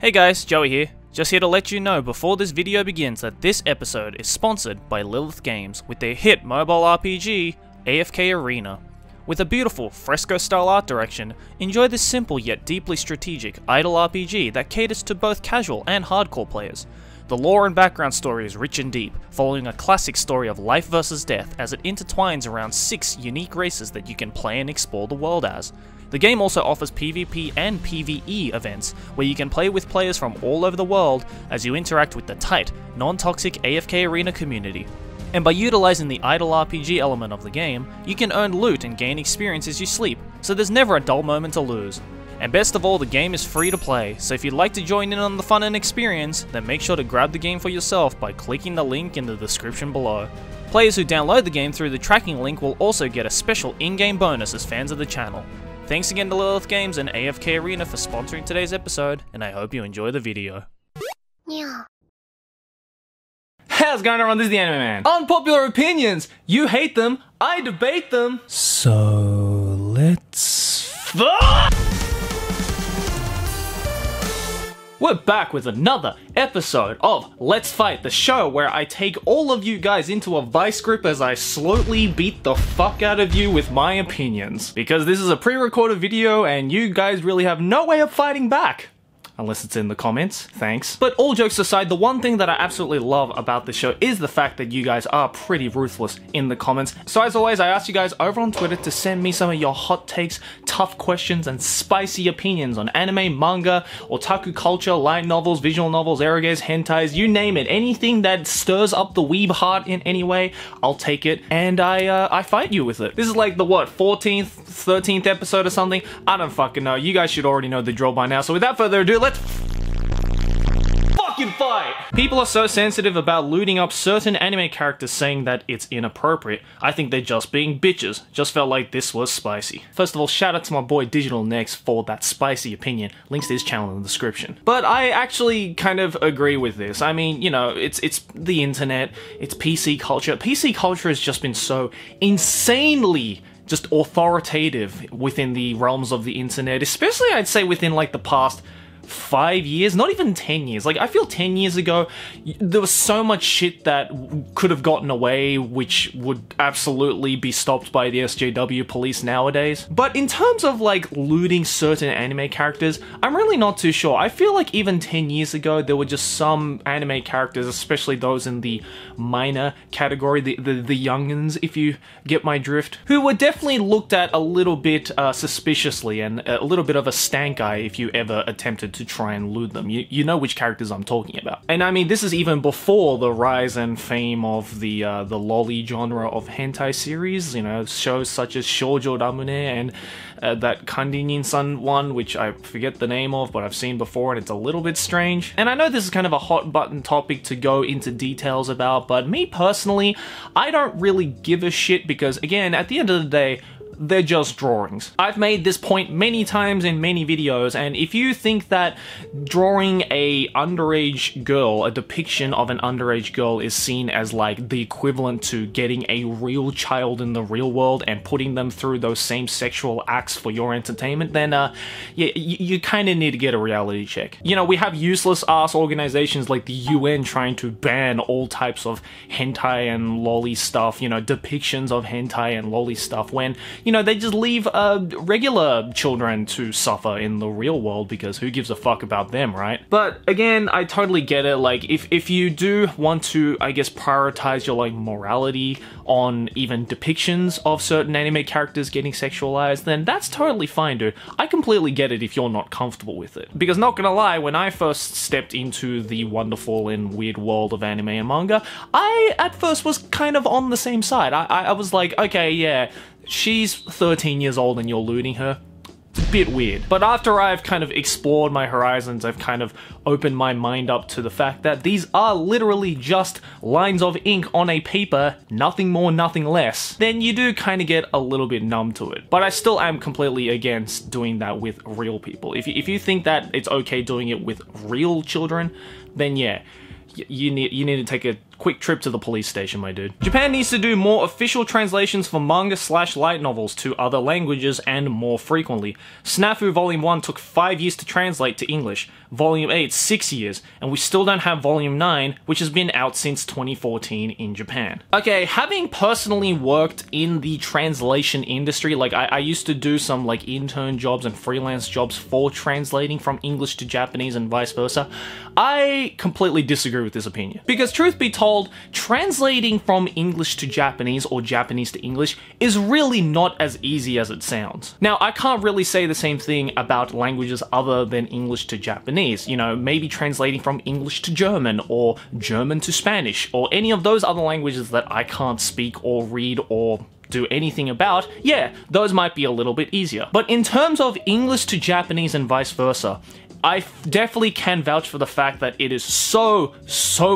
Hey guys, Joey here. Just here to let you know before this video begins that this episode is sponsored by Lilith Games with their hit mobile RPG, AFK Arena. With a beautiful fresco-style art direction, enjoy this simple yet deeply strategic idle RPG that caters to both casual and hardcore players. The lore and background story is rich and deep, following a classic story of life versus death as it intertwines around 6 unique races that you can play and explore the world as. The game also offers PvP and PvE events, where you can play with players from all over the world as you interact with the tight, non-toxic AFK Arena community. And by utilizing the idle RPG element of the game, you can earn loot and gain experience as you sleep, so there's never a dull moment to lose. And best of all, the game is free to play, so if you'd like to join in on the fun and experience, then make sure to grab the game for yourself by clicking the link in the description below. Players who download the game through the tracking link will also get a special in-game bonus as fans of the channel. Thanks again to Lilith Games and AFK Arena for sponsoring today's episode, and I hope you enjoy the video. Yeah. How's it going, everyone? This is the Anime Man. Unpopular opinions. You hate them, I debate them. So let's fuck. We're back with another episode of Let's Fight, the show where I take all of you guys into a vice grip as I slowly beat the fuck out of you with my opinions. Because this is a pre-recorded video and you guys really have no way of fighting back. Unless it's in the comments, thanks. But all jokes aside, the one thing that I absolutely love about the show is the fact that you guys are pretty ruthless in the comments. So as always, I ask you guys over on Twitter to send me some of your hot takes, tough questions, and spicy opinions on anime, manga, otaku culture, light novels, visual novels, eroges, hentais, you name it. Anything that stirs up the weeb heart in any way, I'll take it, and I fight you with it. This is like the, what, 14th, 13th episode or something? I don't fucking know. You guys should already know the drill by now, so without further ado, let's fucking fight! People are so sensitive about looting up certain anime characters saying that it's inappropriate. I think they're just being bitches. Just felt like this was spicy. First of all, shout out to my boy Digital Next for that spicy opinion. Links to his channel in the description. But I actually kind of agree with this. I mean, you know, it's the internet, it's PC culture. PC culture has just been so insanely just authoritative within the realms of the internet, especially I'd say within like the past 5 years, not even 10 years. Like, I feel 10 years ago, there was so much shit that could have gotten away, which would absolutely be stopped by the SJW police nowadays. But in terms of, like, looting certain anime characters, I'm really not too sure. I feel like even 10 years ago, there were just some anime characters, especially those in the minor category, the youngins, if you get my drift, who were definitely looked at a little bit suspiciously and a little bit of a stank eye if you ever attempted to try and loot them. You know which characters I'm talking about. And I mean, this is even before the rise and fame of the lolly genre of hentai series, you know, shows such as Shoujo Ramune and that Kandinin-san one, which I forget the name of, but I've seen before and it's a little bit strange. And I know this is kind of a hot button topic to go into details about, but me personally, I don't really give a shit because, again, at the end of the day, they're just drawings. I've made this point many times in many videos, and if you think that drawing a underage girl, a depiction of an underage girl is seen as like the equivalent to getting a real child in the real world and putting them through those same sexual acts for your entertainment, then yeah, you kind of need to get a reality check. You know, we have useless ass organizations like the UN trying to ban all types of hentai and lolly stuff, you know, depictions of hentai and lolly stuff, when, you know, they just leave regular children to suffer in the real world because who gives a fuck about them, right? But again, I totally get it. Like, if you do want to, I guess, prioritize your, like, morality on even depictions of certain anime characters getting sexualized, then that's totally fine, dude. I completely get it if you're not comfortable with it. Because not gonna lie, when I first stepped into the wonderful and weird world of anime and manga, I at first was kind of on the same side. I was like, okay, yeah, she's 13 years old and you're looting her. It's a bit weird. But after I've kind of explored my horizons, I've kind of opened my mind up to the fact that these are literally just lines of ink on a paper, nothing more, nothing less, then you do kind of get a little bit numb to it. But I still am completely against doing that with real people. If you think that it's okay doing it with real children, then yeah, you need to take a quick trip to the police station, my dude. Japan needs to do more official translations for manga/light novels to other languages and more frequently. Snafu Volume 1 took 5 years to translate to English, Volume 8 6 years, and we still don't have Volume 9, which has been out since 2014 in Japan. Okay, having personally worked in the translation industry, like I used to do some like intern jobs and freelance jobs for translating from English to Japanese and vice versa, I completely disagree with this opinion. Because truth be told, translating from English to Japanese or Japanese to English is really not as easy as it sounds. Now, I can't really say the same thing about languages other than English to Japanese. You know, maybe translating from English to German or German to Spanish or any of those other languages that I can't speak or read or do anything about, yeah, those might be a little bit easier. But in terms of English to Japanese and vice versa, I definitely can vouch for the fact that it is so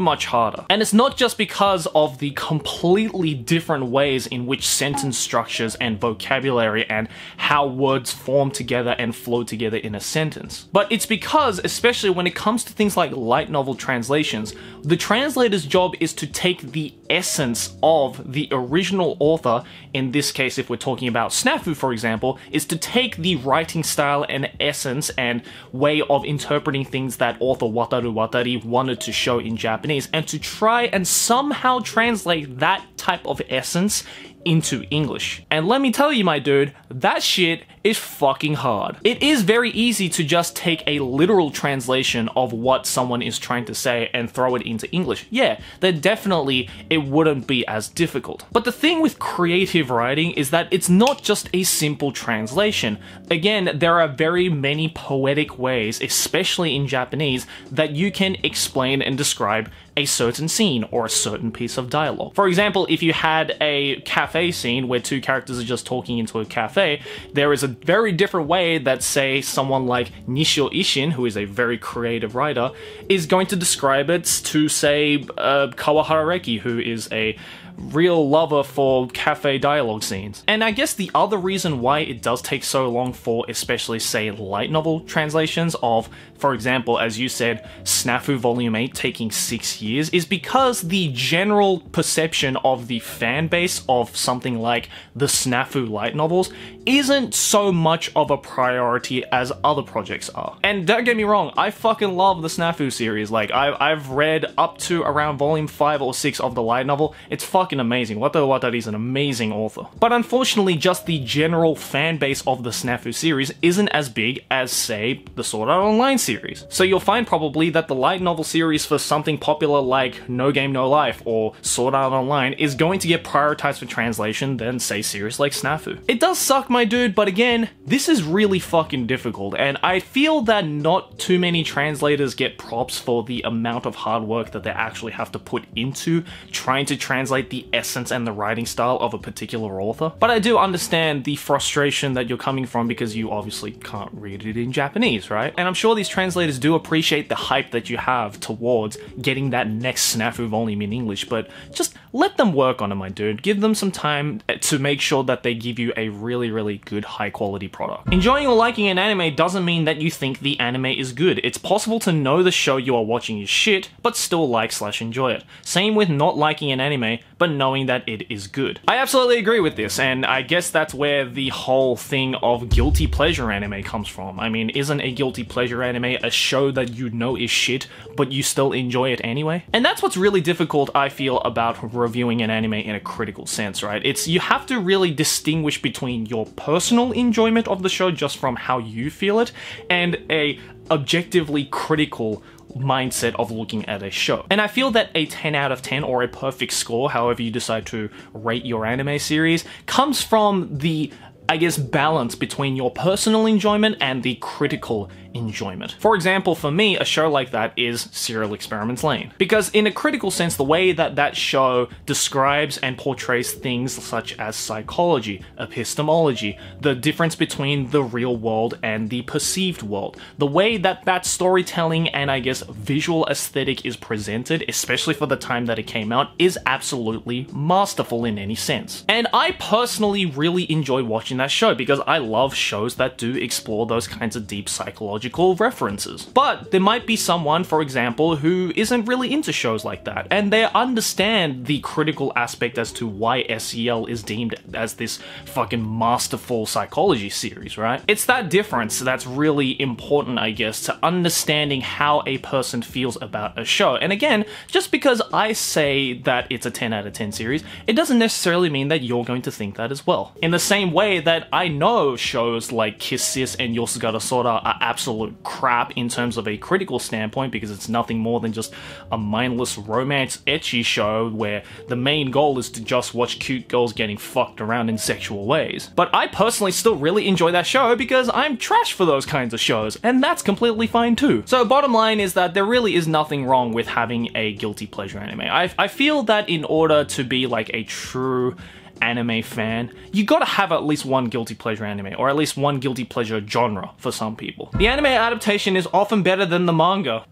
much harder. And it's not just because of the completely different ways in which sentence structures and vocabulary and how words form together and flow together in a sentence. But it's because, especially when it comes to things like light novel translations, the translator's job is to take the essence of the original author, in this case if we're talking about Snafu for example, is to take the writing style and essence and way of interpreting things that author Wataru Watari wanted to show in Japanese and to try and somehow translate that type of essence into English. And let me tell you, my dude, that shit is fucking hard. It is very easy to just take a literal translation of what someone is trying to say and throw it into English. Yeah, then definitely it wouldn't be as difficult. But the thing with creative writing is that it's not just a simple translation. Again, there are very many poetic ways, especially in Japanese, that you can explain and describe a certain scene or a certain piece of dialogue. For example, if you had a cafe scene where two characters are just talking into a cafe, there is a very different way that, say, someone like Nishio Ishin, who is a very creative writer, is going to describe it to, say, Kawahara Reki, who is a real lover for cafe dialogue scenes. And I guess the other reason why it does take so long for especially, say, light novel translations of, for example, as you said, Snafu Volume 8 taking 6 years, is because the general perception of the fan base of something like the Snafu light novels isn't so much of a priority as other projects are. And don't get me wrong, I fucking love the Snafu series. Like, I've read up to around Volume 5 or 6 of the light novel. It's fucking amazing. Wataru Watari is an amazing author. But unfortunately, just the general fan base of the Snafu series isn't as big as, say, the Sword Art Online series. So you'll find probably that the light novel series for something popular like No Game No Life or Sword Art Online is going to get prioritized for translation than, say, series like Snafu. It does suck, my dude, but again, this is really fucking difficult, and I feel that not too many translators get props for the amount of hard work that they actually have to put into trying to translate the essence and the writing style of a particular author. But I do understand the frustration that you're coming from because you obviously can't read it in Japanese, right? And I'm sure these translators do appreciate the hype that you have towards getting that next Snafu volume in English, but just let them work on it, my dude. Give them some time to make sure that they give you a really good high quality product. Enjoying or liking an anime doesn't mean that you think the anime is good. It's possible to know the show you are watching is shit, but still like/enjoy it. Same with not liking an anime, but knowing that it is good. I absolutely agree with this, and I guess that's where the whole thing of guilty pleasure anime comes from. I mean, isn't a guilty pleasure anime a show that you know is shit, but you still enjoy it anyway? And that's what's really difficult, I feel, about reviewing an anime in a critical sense, right? It's, you have to really distinguish between your personal enjoyment of the show just from how you feel it, and a objectively critical mindset of looking at a show. And I feel that a 10 out of 10 or a perfect score, however you decide to rate your anime series, comes from the, I guess, balance between your personal enjoyment and the critical enjoyment. For example, for me, a show like that is Serial Experiments Lain. Because in a critical sense, the way that that show describes and portrays things such as psychology, epistemology, the difference between the real world and the perceived world, the way that that storytelling and, I guess, visual aesthetic is presented, especially for the time that it came out, is absolutely masterful in any sense. And I personally really enjoy watching that show because I love shows that do explore those kinds of deep psychological logical references. But there might be someone, for example, who isn't really into shows like that, and they understand the critical aspect as to why SCL is deemed as this fucking masterful psychology series, right? It's that difference that's really important, I guess, to understanding how a person feels about a show. And again, just because I say that it's a 10 out of 10 series, it doesn't necessarily mean that you're going to think that as well. In the same way that I know shows like Kiss Sis and Yosugata Sora are absolute crap in terms of a critical standpoint, because it's nothing more than just a mindless romance ecchi show where the main goal is to just watch cute girls getting fucked around in sexual ways. But I personally still really enjoy that show because I'm trash for those kinds of shows, and that's completely fine too. So bottom line is that there really is nothing wrong with having a guilty pleasure anime. I feel that in order to be like a true anime fan, you gotta have at least one guilty pleasure anime, or at least one guilty pleasure genre for some people. The anime adaptation is often better than the manga.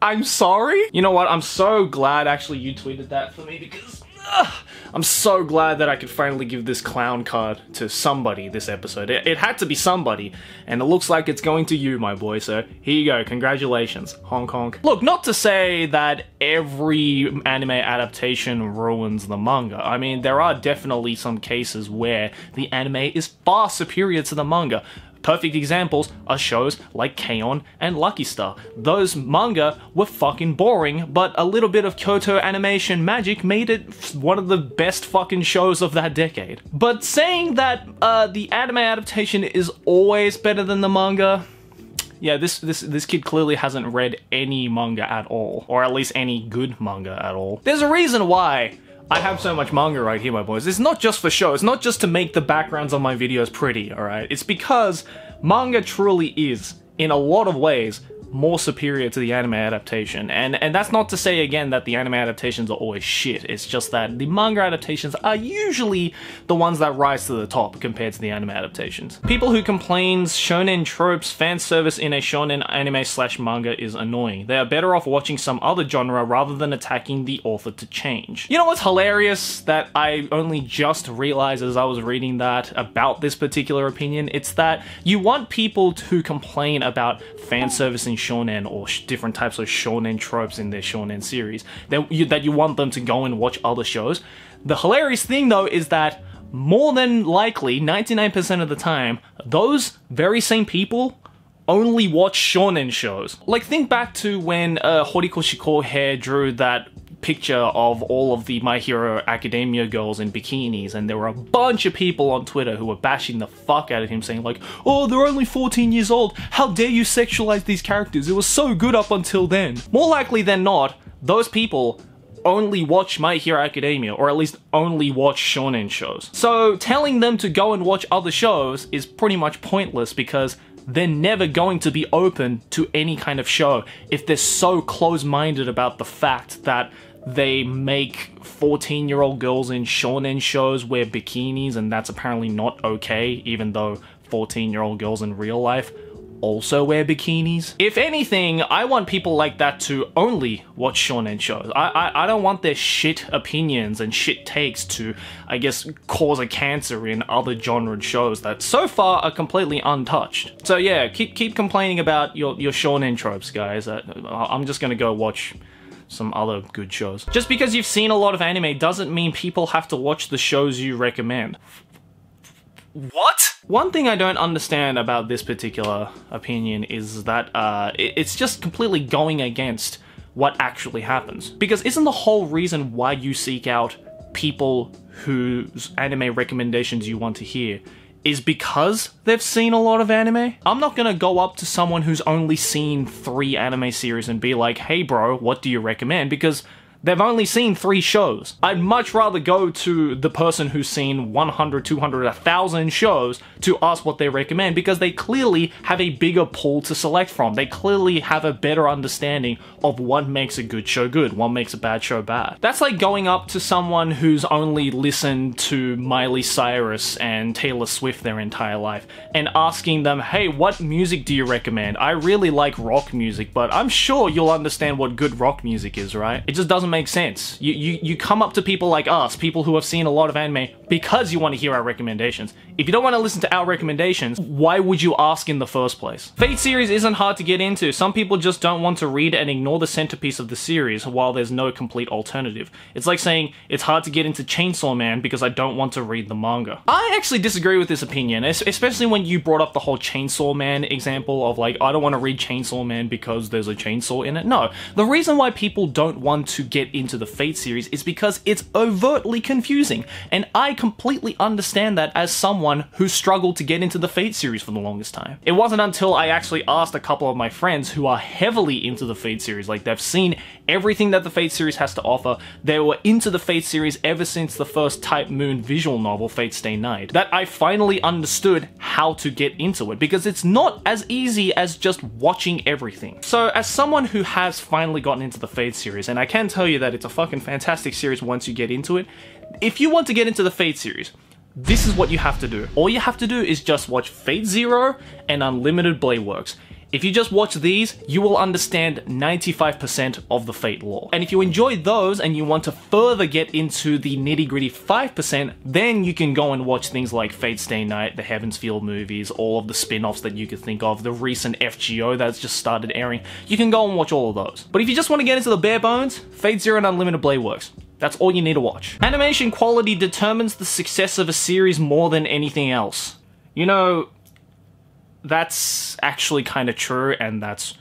I'm sorry? You know what, I'm so glad actually you tweeted that for me, because I'm so glad that I could finally give this clown card to somebody this episode. It had to be somebody, and it looks like it's going to you, my boy, so here you go, congratulations, honk honk. Look, not to say that every anime adaptation ruins the manga. I mean, there are definitely some cases where the anime is far superior to the manga. Perfect examples are shows like K-On! And Lucky Star. Those manga were fucking boring, but a little bit of Kyoto Animation magic made it one of the best fucking shows of that decade. But saying that the anime adaptation is always better than the manga, yeah, this kid clearly hasn't read any manga at all, or at least any good manga at all. There's a reason why I have so much manga right here, my boys. It's not just for show, it's not just to make the backgrounds on my videos pretty, alright? It's because manga truly is, in a lot of ways, more superior to the anime adaptation. And that's not to say, again, that the anime adaptations are always shit. It's just that the manga adaptations are usually the ones that rise to the top compared to the anime adaptations. People who complain shonen tropes fan service in a shonen anime / manga is annoying. They are better off watching some other genre rather than attacking the author to change. You know what's hilarious that I only just realized as I was reading that about this particular opinion? It's that you want people to complain about fan service in shonen or different types of shonen tropes in their shonen series, that you want them to go and watch other shows. The hilarious thing though is that more than likely, 99% of the time, those very same people only watch shonen shows. Like, think back to when Horikoshi Kohei drew that picture of all of the My Hero Academia girls in bikinis, and there were a bunch of people on Twitter who were bashing the fuck out of him, saying like, oh, they're only 14 years old, how dare you sexualize these characters, it was so good up until then. More likely than not, those people only watch My Hero Academia, or at least only watch shonen shows. So telling them to go and watch other shows is pretty much pointless, because they're never going to be open to any kind of show if they're so close-minded about the fact that they make 14-year-old girls in shonen shows wear bikinis, and that's apparently not okay, even though 14-year-old girls in real life also wear bikinis. If anything, I want people like that to only watch shonen shows. I don't want their shit opinions and shit takes to, I guess, cause a cancer in other genre shows that so far are completely untouched. So yeah, keep complaining about your shonen tropes, guys. I'm just gonna go watch some other good shows. Just because you've seen a lot of anime doesn't mean people have to watch the shows you recommend. What? One thing I don't understand about this particular opinion is that it's just completely going against what actually happens. Because isn't the whole reason why you seek out people whose anime recommendations you want to hear is because they've seen a lot of anime? I'm not gonna go up to someone who's only seen 3 anime series and be like, hey bro, what do you recommend? Because they've only seen 3 shows. I'd much rather go to the person who's seen 100, 200, 1,000 shows to ask what they recommend, because they clearly have a bigger pool to select from. They clearly have a better understanding of what makes a good show good, what makes a bad show bad. That's like going up to someone who's only listened to Miley Cyrus and Taylor Swift their entire life and asking them, hey, what music do you recommend? I really like rock music, but I'm sure you'll understand what good rock music is, right? It just doesn't doesn't make sense. You come up to people like us, people who have seen a lot of anime, because you want to hear our recommendations. If you don't want to listen to our recommendations, why would you ask in the first place? Fate series isn't hard to get into. Some people just don't want to read and ignore the centerpiece of the series while there's no complete alternative. It's like saying it's hard to get into Chainsaw Man because I don't want to read the manga. I actually disagree with this opinion, especially when you brought up the whole Chainsaw Man example of like, I don't want to read Chainsaw Man because there's a chainsaw in it. No, the reason why people don't want to get into the Fate series is because it's overtly confusing, and I completely understand that as someone who struggled to get into the Fate series for the longest time. It wasn't until I actually asked a couple of my friends who are heavily into the Fate series, like they've seen everything that the Fate series has to offer, they were into the Fate series ever since the first Type Moon visual novel, Fate Stay Night, that I finally understood how to get into it, because it's not as easy as just watching everything. So as someone who has finally gotten into the Fate series, and I can tell you that it's a fucking fantastic series once you get into it, if you want to get into the Fate series, this is what you have to do. All you have to do is just watch Fate Zero and Unlimited Blade Works. If you just watch these, you will understand 95% of the Fate lore. And if you enjoy those and you want to further get into the nitty-gritty 5%, then you can go and watch things like Fate Stay Night, the Heaven's Feel movies, all of the spin-offs that you could think of, the recent FGO that's just started airing. You can go and watch all of those. But if you just want to get into the bare bones, Fate Zero and Unlimited Blade Works. That's all you need to watch. Animation quality determines the success of a series more than anything else. You know, that's actually kind of true, and that's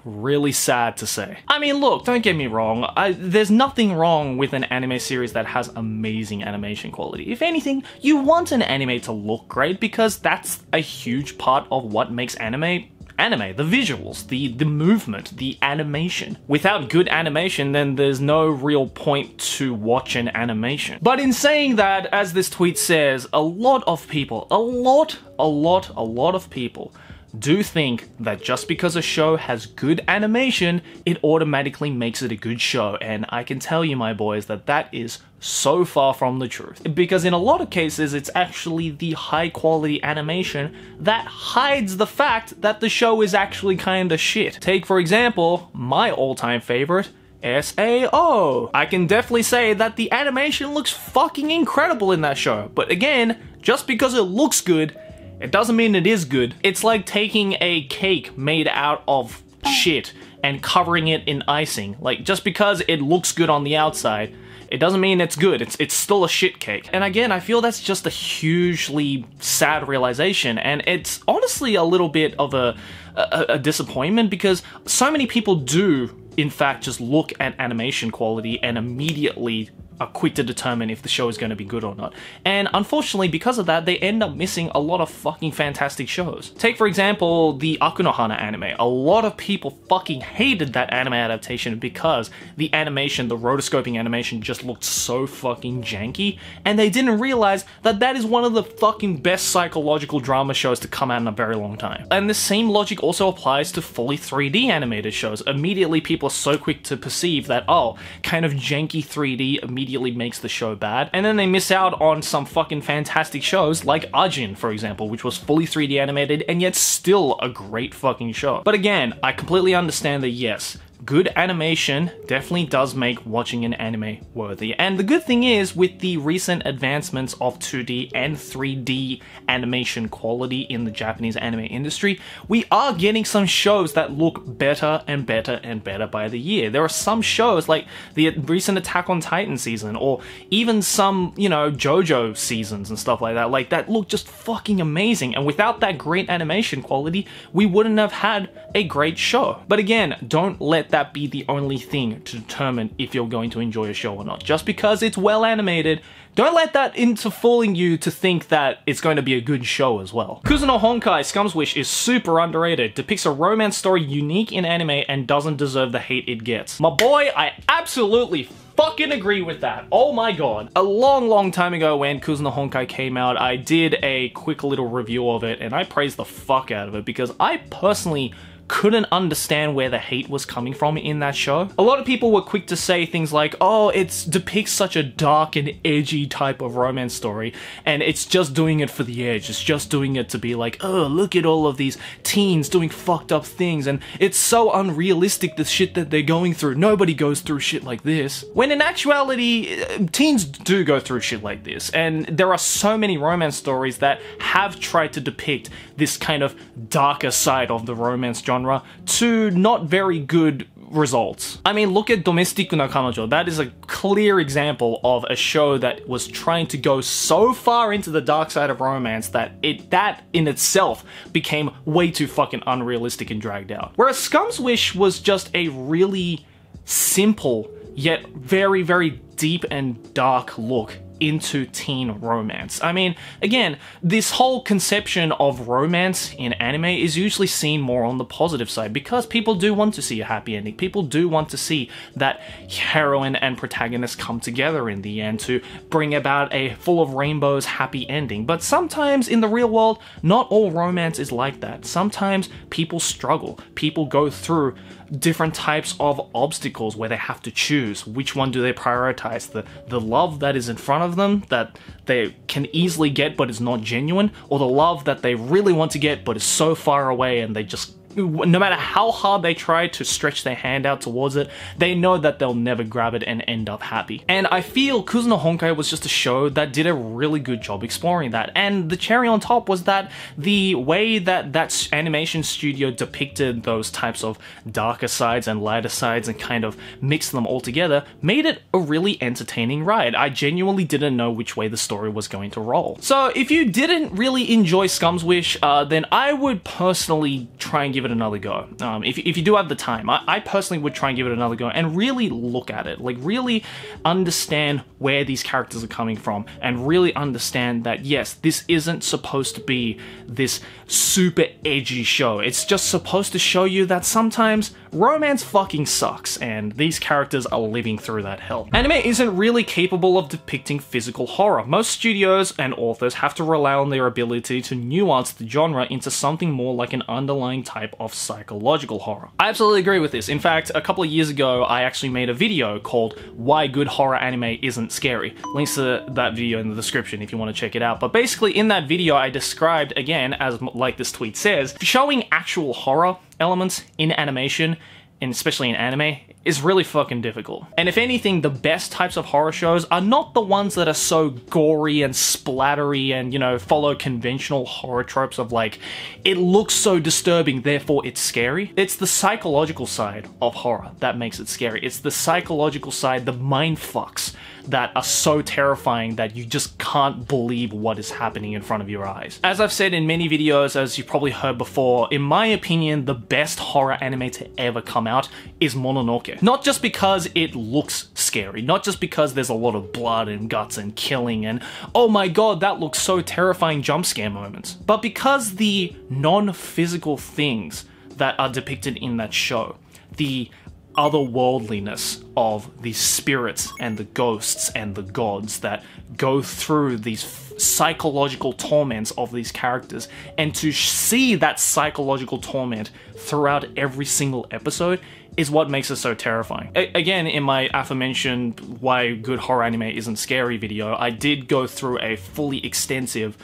really sad to say. I mean, look, don't get me wrong, there's nothing wrong with an anime series that has amazing animation quality. If anything, you want an anime to look great because that's a huge part of what makes anime, the visuals, the movement, the animation. Without good animation, then there's no real point to watch an animation. But in saying that, as this tweet says, a lot of people, a lot of people do think that just because a show has good animation, it automatically makes it a good show, and I can tell you, my boys, that that is so far from the truth. Because in a lot of cases, it's actually the high quality animation that hides the fact that the show is actually kinda shit. Take, for example, my all-time favorite, SAO. I can definitely say that the animation looks fucking incredible in that show, but again, just because it looks good, it doesn't mean it is good. It's like taking a cake made out of shit and covering it in icing. Like, just because it looks good on the outside, it doesn't mean it's good. It's still a shit cake. And again, I feel that's just a hugely sad realization, and it's honestly a little bit of a disappointment, because so many people do, in fact, just look at animation quality and immediately are quick to determine if the show is going to be good or not. And unfortunately, because of that, they end up missing a lot of fucking fantastic shows. Take, for example, the Akunohana anime. A lot of people fucking hated that anime adaptation because the animation, the rotoscoping animation, just looked so fucking janky, and they didn't realize that that is one of the fucking best psychological drama shows to come out in a very long time. And the same logic also applies to fully 3D animated shows. Immediately, people are so quick to perceive that, oh, kind of janky 3D immediately makes the show bad, and then they miss out on some fucking fantastic shows like Ajin, for example, which was fully 3D animated and yet still a great fucking show. But again, I completely understand that yes, good animation definitely does make watching an anime worthy. And the good thing is, with the recent advancements of 2D and 3D animation quality in the Japanese anime industry, we are getting some shows that look better and better and better by the year. There are some shows like the recent Attack on Titan season, or even some, you know, JoJo seasons and stuff like that look just fucking amazing. And without that great animation quality, we wouldn't have had a great show. But again, don't let that be the only thing to determine if you're going to enjoy a show or not. Just because it's well animated, don't let that into fooling you to think that it's going to be a good show as well. Kuzuno Honkai Scum's Wish is super underrated, depicts a romance story unique in anime and doesn't deserve the hate it gets. My boy, I absolutely fucking agree with that. Oh my god. A long time ago when Kuzuno Honkai came out, I did a quick little review of it and I praised the fuck out of it because I personally couldn't understand where the hate was coming from in that show. A lot of people were quick to say things like, oh, it depicts such a dark and edgy type of romance story, and it's just doing it for the edge. It's just doing it to be like, oh, look at all of these teens doing fucked up things, and it's so unrealistic, the shit that they're going through. Nobody goes through shit like this. When in actuality, teens do go through shit like this, and there are so many romance stories that have tried to depict this kind of darker side of the romance genre to not very good results. I mean, look at Domestic no Kanojo. That is a clear example of a show that was trying to go so far into the dark side of romance that that in itself became way too fucking unrealistic and dragged out. Whereas Scum's Wish was just a really simple yet very, very deep and dark look into teen romance. I mean, again, this whole conception of romance in anime is usually seen more on the positive side because people do want to see a happy ending. People do want to see that heroine and protagonist come together in the end to bring about a full of rainbows happy ending. But sometimes in the real world, not all romance is like that. Sometimes people struggle. People go through different types of obstacles where they have to choose which one do they prioritize, the love that is in front of them that they can easily get but is not genuine, or the love that they really want to get but is so far away and they just, no matter how hard they try to stretch their hand out towards it, they know that they'll never grab it and end up happy. And I feel Kuzu no Honkai was just a show that did a really good job exploring that. And the cherry on top was that the way that that animation studio depicted those types of darker sides and lighter sides and kind of mixed them all together made it a really entertaining ride. I genuinely didn't know which way the story was going to roll. So if you didn't really enjoy Scum's Wish, then I would personally try and give it another go. If you do have the time, I personally would try and give it another go and really look at it, like really understand where these characters are coming from and really understand that yes, this isn't supposed to be this super edgy show. It's just supposed to show you that sometimes romance fucking sucks and these characters are living through that hell. Anime isn't really capable of depicting physical horror. Most studios and authors have to rely on their ability to nuance the genre into something more like an underlying type of psychological horror. I absolutely agree with this. In fact, a couple of years ago, I actually made a video called Why Good Horror Anime Isn't Scary. Links to that video in the description if you want to check it out. But basically in that video, I described, again, as like this tweet says, showing actual horror elements in animation, and especially in anime, is really fucking difficult. And if anything, the best types of horror shows are not the ones that are so gory and splattery and, you know, follow conventional horror tropes of like, it looks so disturbing, therefore it's scary. It's the psychological side of horror that makes it scary. It's the psychological side, the mind fucks that are so terrifying that you just can't believe what is happening in front of your eyes. As I've said in many videos, as you've probably heard before, in my opinion, the best horror anime to ever come out is Mononoke. Not just because it looks scary, not just because there's a lot of blood and guts and killing and, oh my god, that looks so terrifying jump scare moments, but because the non-physical things that are depicted in that show, the otherworldliness of the spirits and the ghosts and the gods that go through these psychological torments of these characters, and to see that psychological torment throughout every single episode is what makes it so terrifying. Again, in my aforementioned Why Good Horror Anime Isn't Scary video, I did go through a fully extensive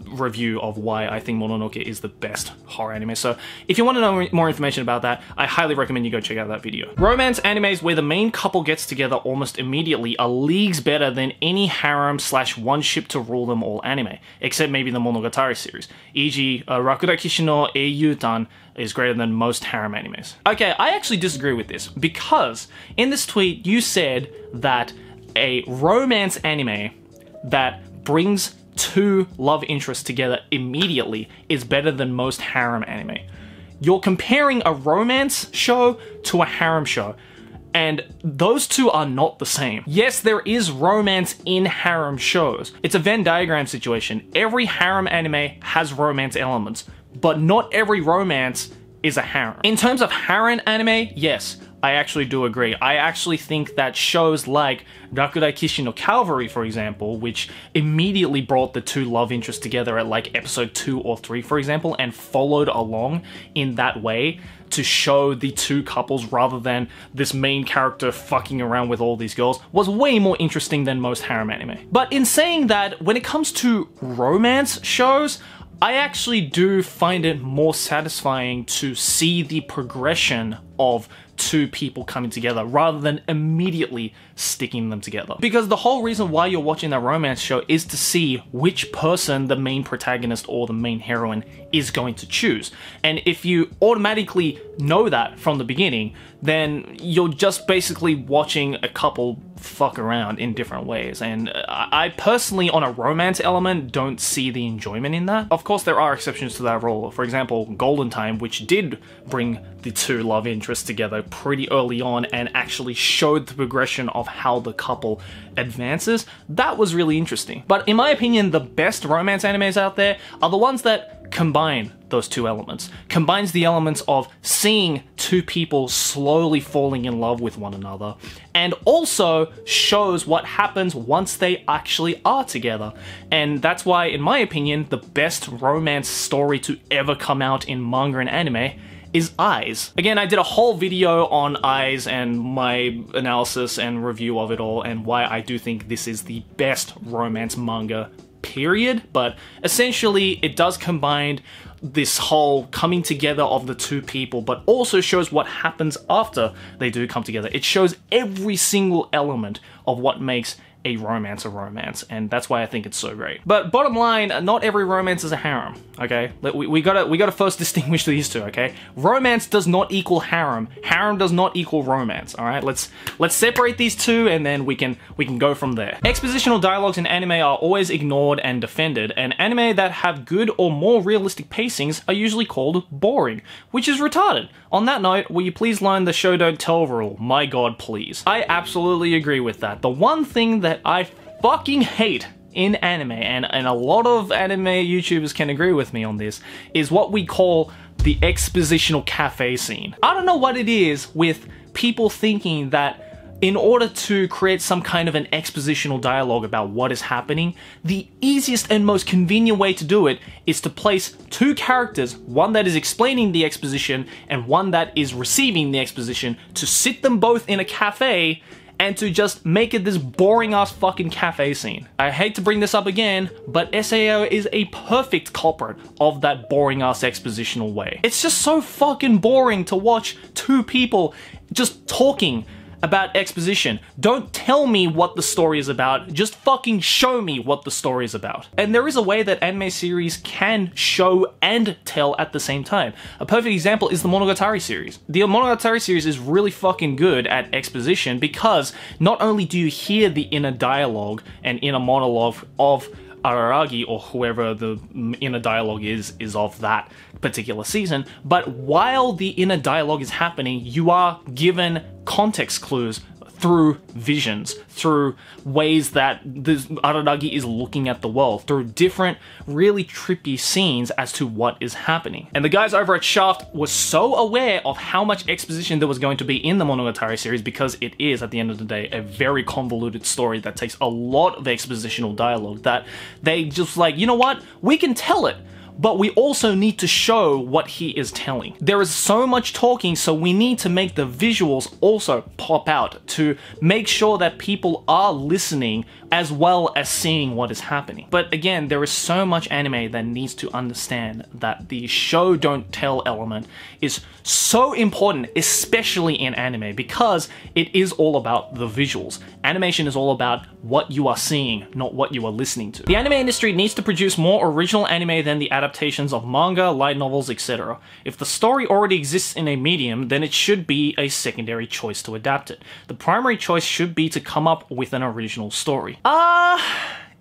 review of why I think Mononoke is the best horror anime. So if you want to know more information about that, I highly recommend you go check out that video. Romance animes where the main couple gets together almost immediately are leagues better than any harem / one ship to rule them all anime, except maybe the Monogatari series. E.g., Rakuda Kishi no Eiyutan is greater than most harem animes. Okay, I actually disagree with this, because in this tweet you said that a romance anime that brings two love interests together immediately is better than most harem anime. You're comparing a romance show to a harem show, and those two are not the same. Yes, there is romance in harem shows. It's a Venn diagram situation. Every harem anime has romance elements, but not every romance is a harem. In terms of harem anime, yes, I actually do agree. I actually think that shows like Rakuda Kishi no Calvary, for example, which immediately brought the two love interests together at like episode 2 or 3, for example, and followed along in that way to show the two couples rather than this main character fucking around with all these girls, was way more interesting than most harem anime. But in saying that, when it comes to romance shows, I actually do find it more satisfying to see the progression of two people coming together rather than immediately sticking them together. Because the whole reason why you're watching that romance show is to see which person the main protagonist or the main heroine is going to choose. And if you automatically know that from the beginning, then you're just basically watching a couple fuck around in different ways. And I personally, on a romance element, don't see the enjoyment in that. Of course, there are exceptions to that rule. For example, Golden Time, which did bring the two love interests together pretty early on and actually showed the progression of how the couple advances. That was really interesting. But in my opinion, the best romance animes out there are the ones that combine those two elements. Combines the elements of seeing two people slowly falling in love with one another, and also shows what happens once they actually are together. And that's why, in my opinion, the best romance story to ever come out in manga and anime is Eyes. Again, I did a whole video on Eyes and my analysis and review of it all, and why I do think this is the best romance manga, period. But essentially, it does combine this whole coming together of the two people, but also shows what happens after they do come together. It shows every single element of what makes a romance, and that's why I think it's so great. But bottom line, not every romance is a harem, okay? We gotta first distinguish these two, okay? Romance does not equal harem. Harem does not equal romance, alright? Let's separate these two, and then we can go from there. Expositional dialogues in anime are always ignored and defended, and anime that have good or more realistic pacings are usually called boring, which is retarded. On that note, will you please learn the show don't tell rule? My god, please. I absolutely agree with that. The one thing that I fucking hate in anime, and a lot of anime YouTubers can agree with me on this, is what we call the expositional cafe scene. I don't know what it is with people thinking that in order to create some kind of an expositional dialogue about what is happening, the easiest and most convenient way to do it is to place two characters, one that is explaining the exposition and one that is receiving the exposition, to sit them both in a cafe and to just make it this boring ass fucking cafe scene. I hate to bring this up again, but SAO is a perfect culprit of that boring ass expositional way. It's just so fucking boring to watch two people just talking about exposition. Don't tell me what the story is about, just fucking show me what the story is about. And there is a way that anime series can show and tell at the same time. A perfect example is the Monogatari series. The Monogatari series is really fucking good at exposition because not only do you hear the inner dialogue and inner monologue of Araragi, or whoever the inner dialogue is of that particular season, but while the inner dialogue is happening, you are given context clues through visions, through ways that this Araragi is looking at the world, through different really trippy scenes as to what is happening. And the guys over at Shaft were so aware of how much exposition there was going to be in the Monogatari series, because it is, at the end of the day, a very convoluted story that takes a lot of expositional dialogue, that they just like, you know what, we can tell it, but we also need to show what he is telling. There is so much talking, so we need to make the visuals also pop out to make sure that people are listening as well as seeing what is happening. But again, there is so much anime that needs to understand that the show don't tell element is so important, especially in anime, because it is all about the visuals. Animation is all about what you are seeing, not what you are listening to. The anime industry needs to produce more original anime than the adaptations of manga, light novels, etc. If the story already exists in a medium, then it should be a secondary choice to adapt it. The primary choice should be to come up with an original story.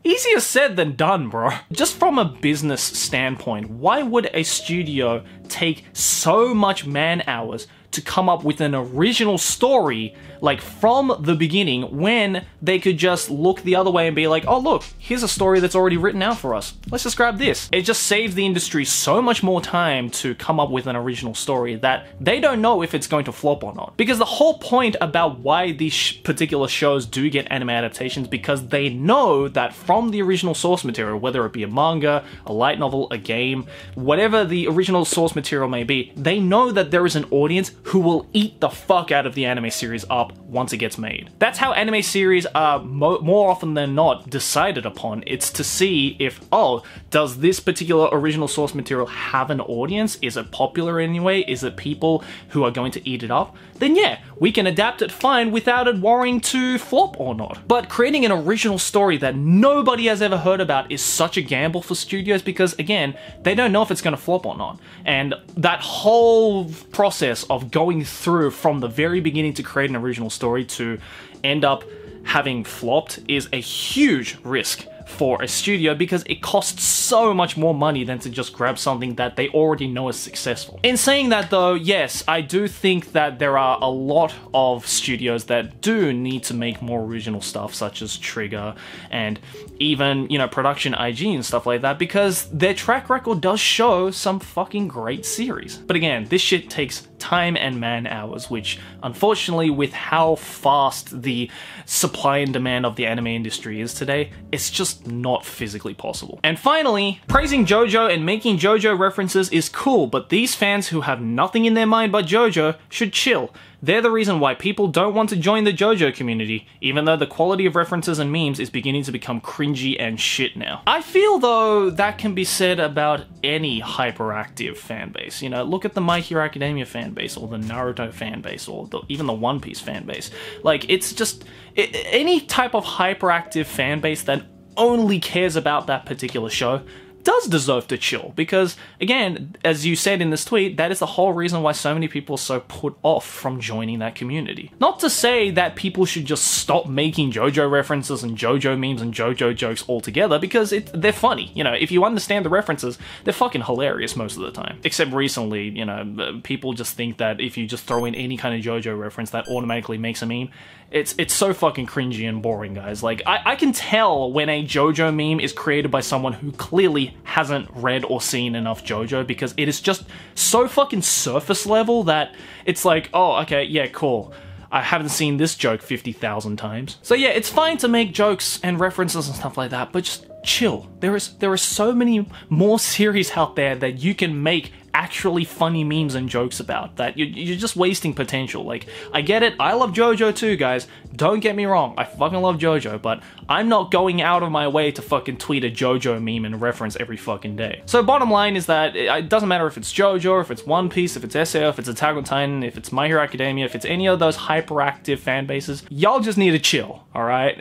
Easier said than done, bro. Just from a business standpoint, why would a studio take so much man hours to come up with an original story, like from the beginning, when they could just look the other way and be like, oh look, here's a story that's already written out for us. Let's just grab this. It just saves the industry so much more time to come up with an original story that they don't know if it's going to flop or not. Because the whole point about why these particular shows do get anime adaptations, because they know that from the original source material, whether it be a manga, a light novel, a game, whatever the original source material may be, they know that there is an audience who will eat the fuck out of the anime series up once it gets made. That's how anime series are more often than not decided upon. It's to see if, oh, does this particular original source material have an audience? Is it popular anyway? Is it people who are going to eat it up? Then yeah, we can adapt it fine without it worrying to flop or not. But creating an original story that nobody has ever heard about is such a gamble for studios because, again, they don't know if it's going to flop or not. And that whole process of going through from the very beginning to create an original story to end up having flopped is a huge risk for a studio because it costs so much more money than to just grab something that they already know is successful. In saying that though, yes, I do think that there are a lot of studios that do need to make more original stuff, such as Trigger and even, you know, Production IG and stuff like that, because their track record does show some fucking great series. But again, this shit takes time and man hours, which unfortunately with how fast the supply and demand of the anime industry is today, it's just not physically possible. And finally, praising JoJo and making JoJo references is cool, but these fans who have nothing in their mind but JoJo should chill. They're the reason why people don't want to join the JoJo community, even though the quality of references and memes is beginning to become cringy and shit now. I feel though that can be said about any hyperactive fanbase. You know, look at the My Hero Academia fanbase, or the Naruto fanbase, or even the One Piece fanbase. Like, it's just any type of hyperactive fanbase that only cares about that particular show does deserve to chill, because again, as you said in this tweet, that is the whole reason why so many people are so put off from joining that community. Not to say that people should just stop making JoJo references and JoJo memes and JoJo jokes altogether, because they're funny. You know, if you understand the references, they're fucking hilarious most of the time. Except recently, you know, people just think that if you just throw in any kind of JoJo reference, that automatically makes a meme. It's so fucking cringy and boring, guys. Like, I can tell when a JoJo meme is created by someone who clearly hasn't read or seen enough JoJo, because it is just so fucking surface level that it's like, oh, okay, yeah, cool. I haven't seen this joke 50,000 times. So yeah, it's fine to make jokes and references and stuff like that, but just chill. There are so many more series out there that you can make actually funny memes and jokes about that you're just wasting potential. Like, I get it, I love JoJo too, guys. Don't get me wrong, I fucking love JoJo, but I'm not going out of my way to fucking tweet a JoJo meme and reference every fucking day. So bottom line is that it doesn't matter if it's JoJo, if it's One Piece, if it's SAO, if it's Attack on Titan, if it's My Hero Academia, if it's any of those hyperactive fan bases, y'all just need to chill, alright?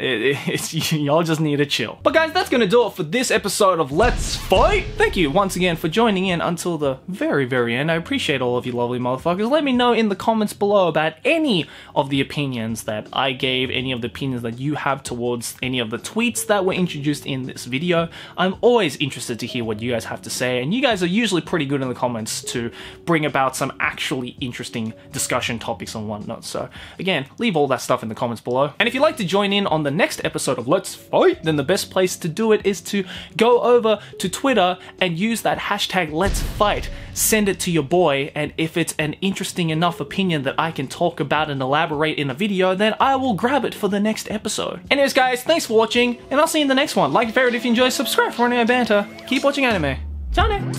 Y'all just need to chill. But guys, that's gonna do it for this episode of Let's Fight! Thank you once again for joining in until the very end. I appreciate all of you lovely motherfuckers. Let me know in the comments below about any of the opinions that I gave, any of the opinions that you have towards any of the tweets that were introduced in this video. I'm always interested to hear what you guys have to say, and you guys are usually pretty good in the comments to bring about some actually interesting discussion topics and whatnot. So again, leave all that stuff in the comments below. And if you'd like to join in on the next episode of Let's Fight, then the best place to do it is to go over to Twitter and use that hashtag Let's Fight. Send it to your boy, and if it's an interesting enough opinion that I can talk about and elaborate in a video, then I will grab it for the next episode. Anyways guys, thanks for watching, and I'll see you in the next one. Like, favorite if you enjoy, subscribe for any banter. Keep watching anime. Ciao now.